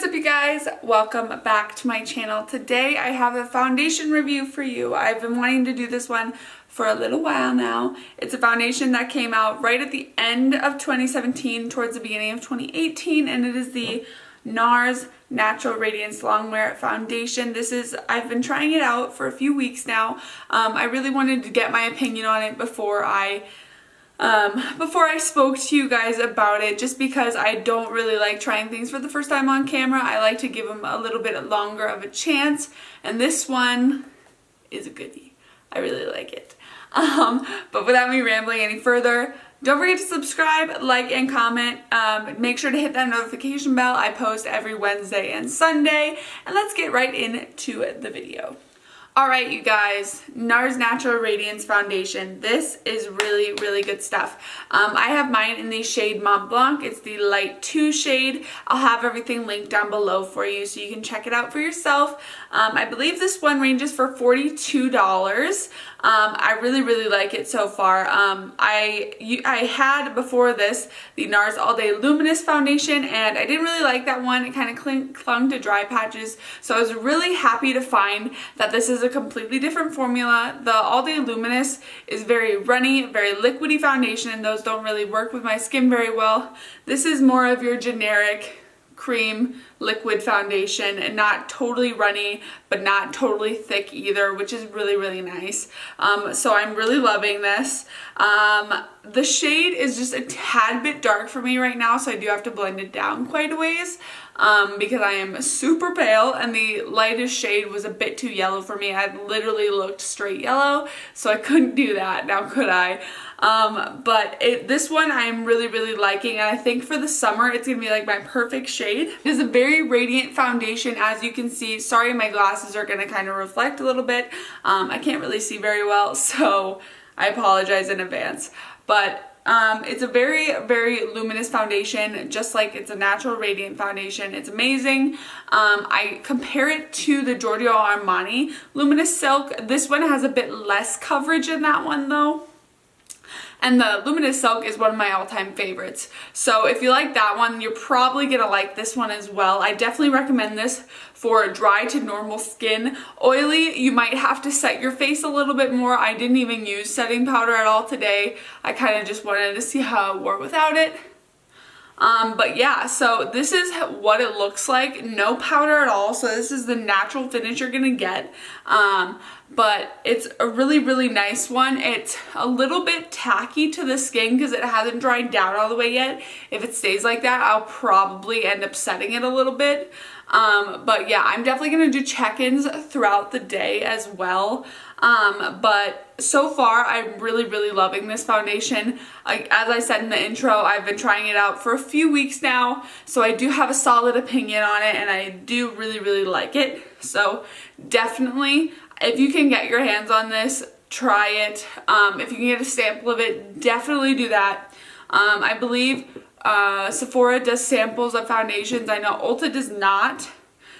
What's up, you guys? Welcome back to my channel. Today I have a foundation review for you. I've been wanting to do this one for a little while now. It's a foundation that came out right at the end of 2017 towards the beginning of 2018, and it is the NARS Natural Radiance Longwear Foundation. I've been trying it out for a few weeks now. I really wanted to get my opinion on it before I spoke to you guys about it, just because I don't really like trying things for the first time on camera. I like to give them a little bit longer of a chance, and this one is a goodie. I really like it. But without me rambling any further, don't forget to subscribe, like, and comment. Make sure to hit that notification bell. I post every Wednesday and Sunday, and let's get right into the video. Alright, you guys, NARS Natural Radiance Foundation. This is really, really good stuff. I have mine in the shade Mont Blanc. It's the light 2 shade. I'll have everything linked down below for you so you can check it out for yourself. I believe this one ranges for $42. I really, really like it so far. I had before this the NARS All Day Luminous Foundation, and I didn't really like that one. It kind of clung to dry patches, so I was really happy to find that this is a completely different formula. The All Day Luminous is very runny, very liquidy foundation, and those don't really work with my skin very well. This is more of your generic cream liquid foundation, and not totally runny but not totally thick either, which is really, really nice. So I'm really loving this. The shade is just a tad bit dark for me right now, so I do have to blend it down quite a ways because I am super pale, and the lightest shade was a bit too yellow for me. I literally looked straight yellow, so I couldn't do that, now could I? But this one I'm really, really liking, and I think for the summer it's gonna be like my perfect shade. It is a very radiant foundation, as you can see. Sorry, my glasses are gonna kind of reflect a little bit. I can't really see very well, so I apologize in advance. But it's a very, very luminous foundation, just like it's a natural radiant foundation. It's amazing. I compare it to the Giorgio Armani Luminous Silk. This one has a bit less coverage than that one though. And the Luminous Silk is one of my all-time favorites. So if you like that one, you're probably gonna like this one as well. I definitely recommend this for dry to normal skin. Oily, you might have to set your face a little bit more. I didn't even use setting powder at all today. I kind of just wanted to see how it wore without it. But yeah, so this is what it looks like. No powder at all, so this is the natural finish you're gonna get. But it's a really, really nice one. It's a little bit tacky to the skin because it hasn't dried down all the way yet. If it stays like that, I'll probably end up setting it a little bit. But yeah, I'm definitely gonna do check-ins throughout the day as well. But so far, I'm really, really loving this foundation. As I said in the intro, I've been trying it out for a few weeks now, so I do have a solid opinion on it, and I do really, really like it. So definitely, if you can get your hands on this, try it. If you can get a sample of it, definitely do that. I believe Sephora does samples of foundations. I know Ulta does not.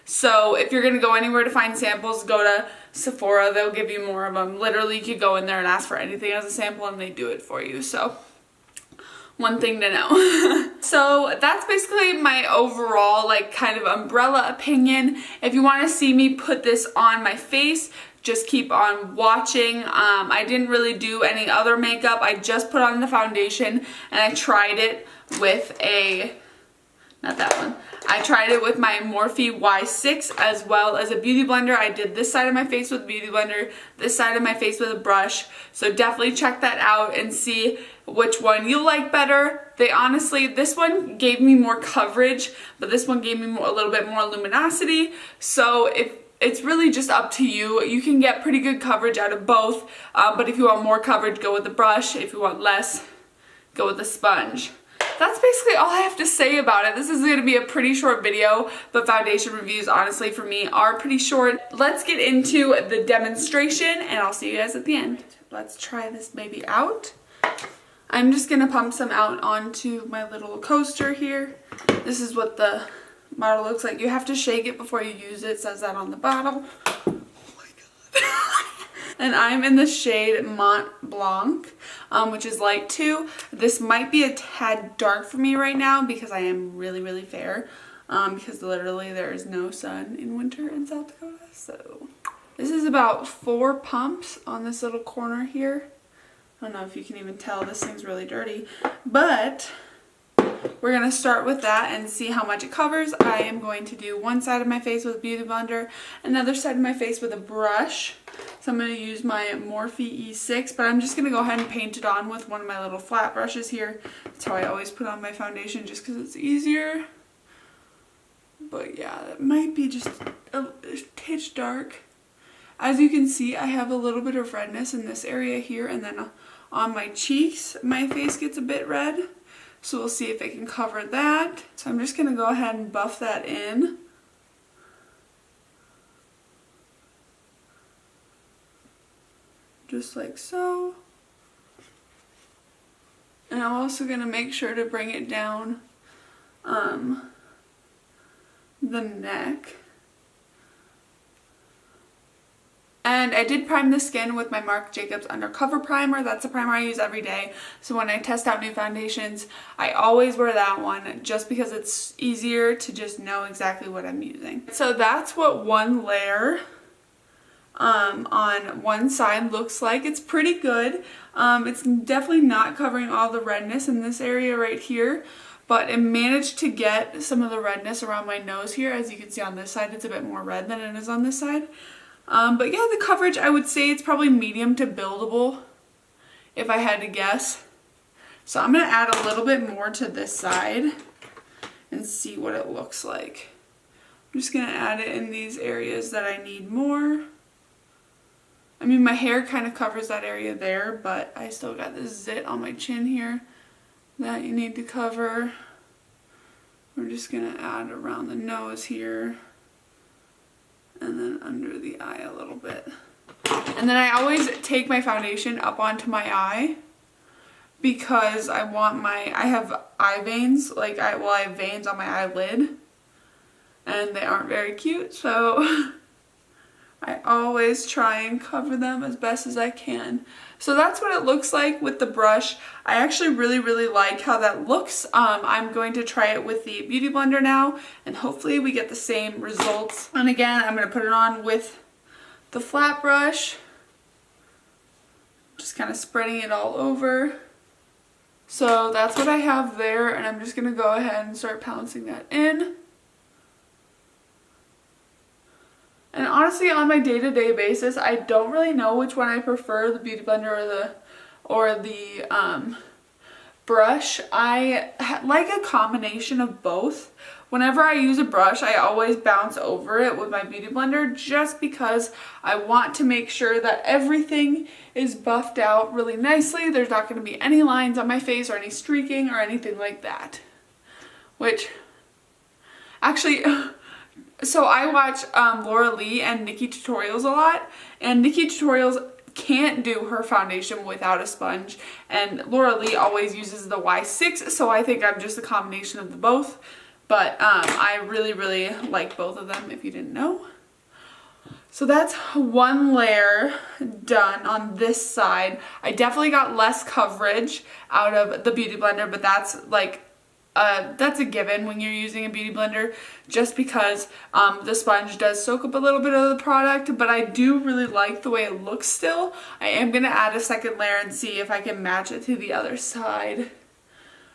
So if you're gonna go anywhere to find samples, go to Sephora. They'll give you more of them. Literally, you could go in there and ask for anything as a sample, and they do it for you. So one thing to know. So that's basically my overall kind of umbrella opinion. If you want to see me put this on my face, just keep on watching. I didn't really do any other makeup. I just put on the foundation, and I tried it with not that one. I tried it with my Morphe Y6 as well as a beauty blender. I did this side of my face with a beauty blender, this side of my face with a brush. So definitely check that out and see which one you like better. This one gave me more coverage, but this one gave me a little bit more luminosity. So it's really just up to you. You can get pretty good coverage out of both, but if you want more coverage, go with the brush. If you want less, go with the sponge. That's basically all I have to say about it. This is going to be a pretty short video, but foundation reviews, honestly, for me, are pretty short. Let's get into the demonstration, and I'll see you guys at the end. Let's try this baby out. I'm just going to pump some out onto my little coaster here. This is what the bottle looks like. You have to shake it before you use it. It says that on the bottle. Oh my god. And I'm in the shade Mont Blanc, which is light 2. This might be a tad dark for me right now because I am really, really fair. because literally there is no sun in winter in South Dakota. So this is about 4 pumps on this little corner here. I don't know if you can even tell, this thing's really dirty, but we're going to start with that and see how much it covers. I am going to do one side of my face with a beauty blender, another side of my face with a brush. So I'm going to use my Morphe E6, but I'm just going to go ahead and paint it on with one of my little flat brushes here. That's how I always put on my foundation, just because it's easier. But yeah, that might be just a pitch dark. As you can see, I have a little bit of redness in this area here, and then on my cheeks, my face gets a bit red. So we'll see if I can cover that. So I'm just going to go ahead and buff that in. Just like so. And I'm also going to make sure to bring it down the neck. And I did prime the skin with my Marc Jacobs Undercover Primer. That's a primer I use every day. So when I test out new foundations, I always wear that one just because it's easier to just know exactly what I'm using. So that's what one layer on one side looks like. It's pretty good. It's definitely not covering all the redness in this area right here, but it managed to get some of the redness around my nose here. As you can see on this side, it's a bit more red than it is on this side. But yeah, the coverage, I would say it's probably medium to buildable, if I had to guess. So I'm going to add a little bit more to this side and see what it looks like. I'm just going to add it in these areas that I need more. I mean, my hair kind of covers that area there, but I still got this zit on my chin here that you need to cover. We're just going to add around the nose here. And then under the eye a little bit. And then I always take my foundation up onto my eye because I have eye veins, I have veins on my eyelid and they aren't very cute, so I always try and cover them as best as I can. So that's what it looks like with the brush. I actually really like how that looks. I'm going to try it with the Beauty Blender now, and hopefully we get the same results. And again, I'm going to put it on with the flat brush. Just kind of spreading it all over. So that's what I have there, and I'm just going to go ahead and start pouncing that in. And honestly, on my day-to-day basis, I don't really know which one I prefer, the Beauty Blender or the brush. I like a combination of both. Whenever I use a brush, I always bounce over it with my Beauty Blender just because I want to make sure that everything is buffed out really nicely. There's not going to be any lines on my face or any streaking or anything like that. Which, actually... So I watch Laura Lee and Nikki Tutorials a lot, and Nikki Tutorials can't do her foundation without a sponge, and Laura Lee always uses the Y6, so I think I'm just a combination of the both, but I really like both of them, if you didn't know. So that's one layer done on this side. I definitely got less coverage out of the Beauty Blender, but that's a given when you're using a Beauty Blender, just because the sponge does soak up a little bit of the product, but I do really like the way it looks still. I am going to add a second layer and see if I can match it to the other side.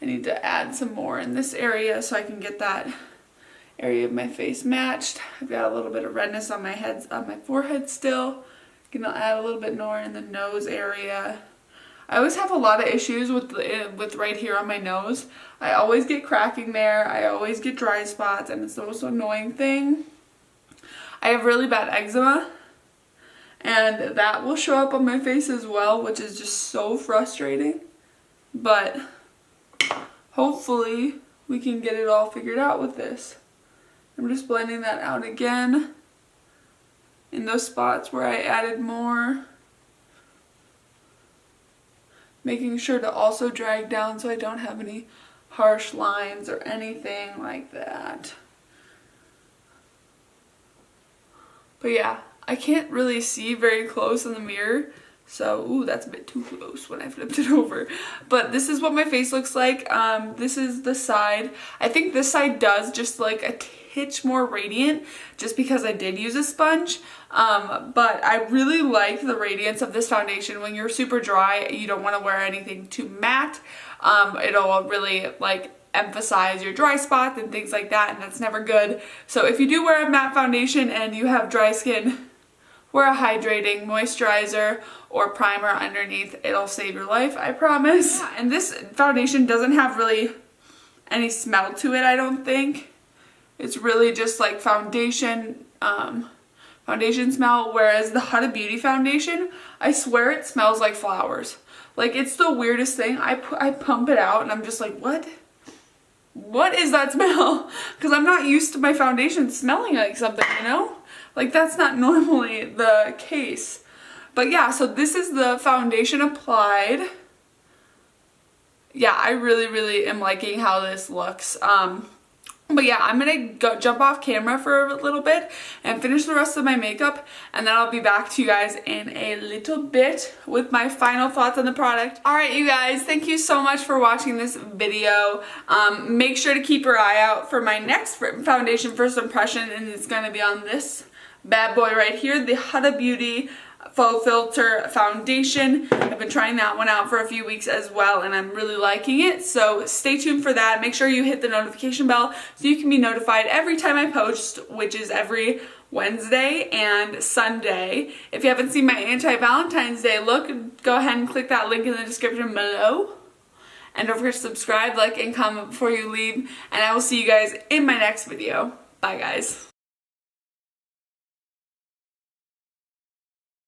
I need to add some more in this area so I can get that area of my face matched. I've got a little bit of redness on my forehead still. I'm going to add a little bit more in the nose area. I always have a lot of issues with right here on my nose. I always get cracking there. I always get dry spots, and it's the most annoying thing. I have really bad eczema, and that will show up on my face as well, which is just so frustrating. But hopefully we can get it all figured out with this. I'm just blending that out again in those spots where I added more. Making sure to also drag down so I don't have any harsh lines or anything like that. But yeah, I can't really see very close in the mirror, So, ooh, that's a bit too close when I flipped it over. But this is what my face looks like. This is the side. I think this side does just like a titch more radiant just because I did use a sponge. But I really like the radiance of this foundation. When you're super dry, you don't want to wear anything too matte. It'll really like emphasize your dry spots and things like that, and that's never good. So if you do wear a matte foundation and you have dry skin, wear a hydrating moisturizer or primer underneath. It'll save your life, I promise. Yeah, and this foundation doesn't have really any smell to it, I don't think. It's really just like foundation smell, whereas the Huda Beauty foundation, I swear it smells like flowers. Like, it's the weirdest thing. I pump it out and I'm just like, what? What is that smell? Because I'm not used to my foundation smelling like something, you know? Like, that's not normally the case. But yeah, so this is the foundation applied. Yeah, I really am liking how this looks. But yeah, I'm gonna go jump off camera for a little bit and finish the rest of my makeup, and then I'll be back to you guys in a little bit with my final thoughts on the product. Alright you guys, thank you so much for watching this video. Make sure to keep your eye out for my next foundation first impression, and it's gonna be on this bad boy right here, the Huda Beauty Faux Filter Foundation. I've been trying that one out for a few weeks as well, and I'm really liking it, so stay tuned for that. Make sure you hit the notification bell so you can be notified every time I post, which is every Wednesday and Sunday. If you haven't seen my anti-Valentine's Day look, go ahead and click that link in the description below. And don't forget to subscribe, like, and comment before you leave, and I will see you guys in my next video. Bye guys.